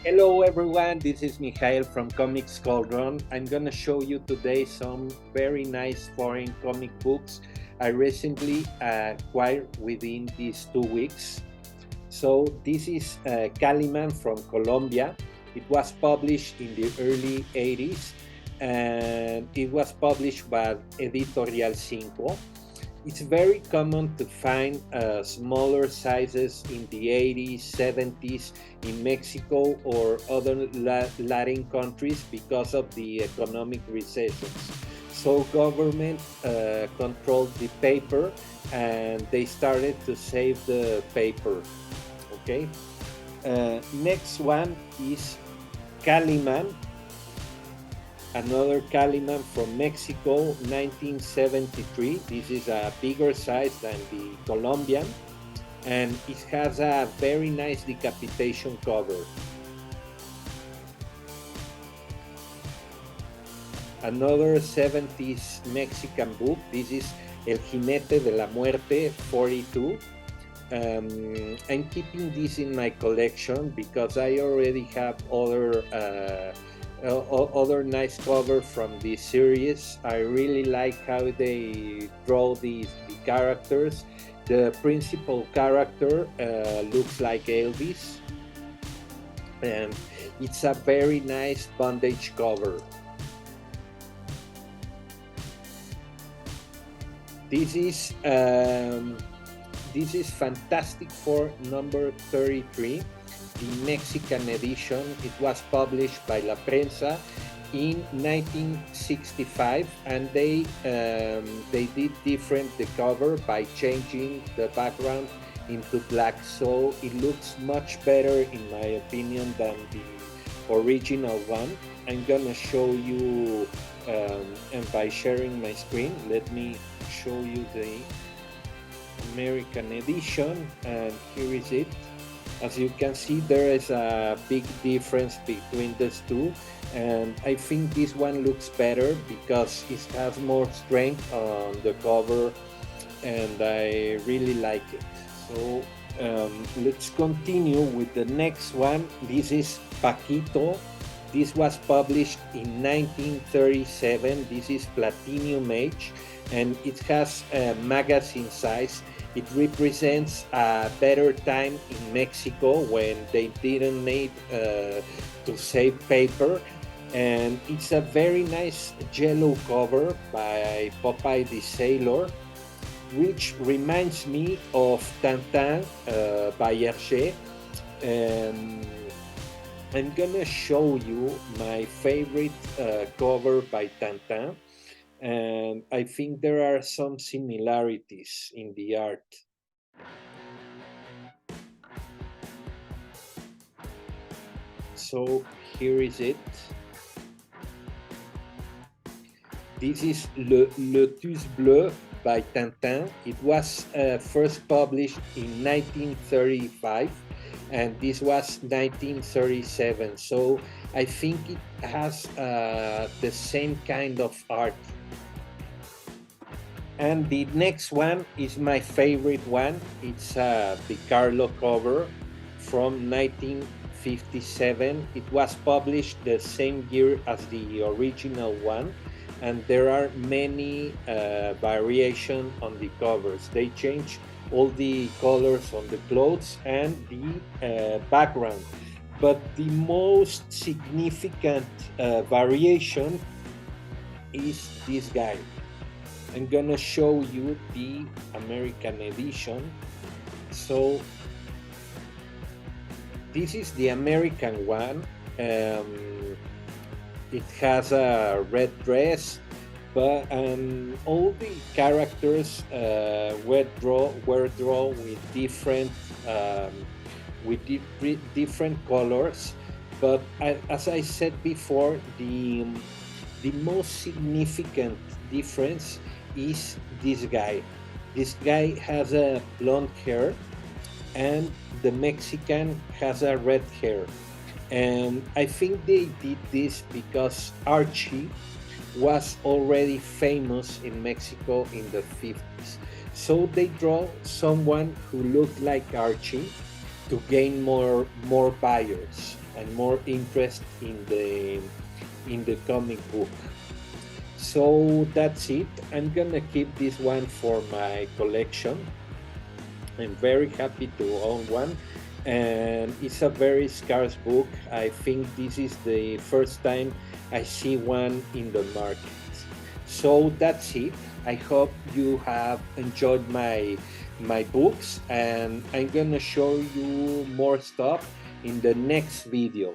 Hello everyone, this is Michael from Comics Cauldron. I'm gonna show you today some very nice foreign comic books I recently acquired within these 2 weeks. So this is Caliman from Colombia. It was published in the early 80s and it was published by Editorial Cinco. It's very common to find smaller sizes in the 80s, 70s in Mexico or other Latin countries because of the economic recessions. So government controlled the paper and they started to save the paper. Okay. Next one is Caliman, another Caliman from Mexico, 1973. This is a bigger size than the Colombian, and it has a very nice decapitation cover. Another 70s Mexican book. This is El Jinete de la Muerte 42. I'm keeping this in my collection because I already have other nice cover from this series. I really like how they draw the characters. The principal character looks like Elvis, and it's a very nice bondage cover. This is um, this is Fantastic Four number 33, the Mexican edition. It was published by La Prensa in 1965, and they did different the cover by changing the background into black, so it looks much better in my opinion than the original one. I'm gonna show you, and by sharing my screen, let me show you the American edition, and here is it. As you can see, there is a big difference between these two, and I think this one looks better because it has more strength on the cover, and I really like it. So let's continue with the next one. This is Paquito. This was published in 1937. This is Platinum Age, and it has a magazine size. It represents a better time in Mexico when they didn't need to save paper. And it's a very nice yellow cover by Popeye the Sailor, which reminds me of Tintin by Hergé. And I'm gonna show you my favorite cover by Tintin, and I think there are some similarities in the art. So here is it. This is Le Tus Bleu by Tintin. It was first published in 1935, and this was 1937. So I think it has the same kind of art. And the next one is my favorite one. It's the Carlo cover from 1957. It was published the same year as the original one, and there are many variations on the covers. They change all the colors on the clothes and the background. But the most significant variation is this guy. I'm gonna show you the American edition. So this is the American one. It has a red dress, but all the characters were drawn with um, different colors. But as I said before, the most significant difference is this guy. This guy has a blonde hair, and the Mexican has a red hair. And I think they did this because Archie was already famous in Mexico in the 50s. So they draw someone who looked like Archie to gain more buyers. and more interest in the comic book. So that's it. I'm gonna keep this one for my collection. I'm very happy to own one, and it's a very scarce book. I think this is the first time I see one in the market. So that's it. I hope you have enjoyed my books, and I'm gonna show you more stuff in the next video.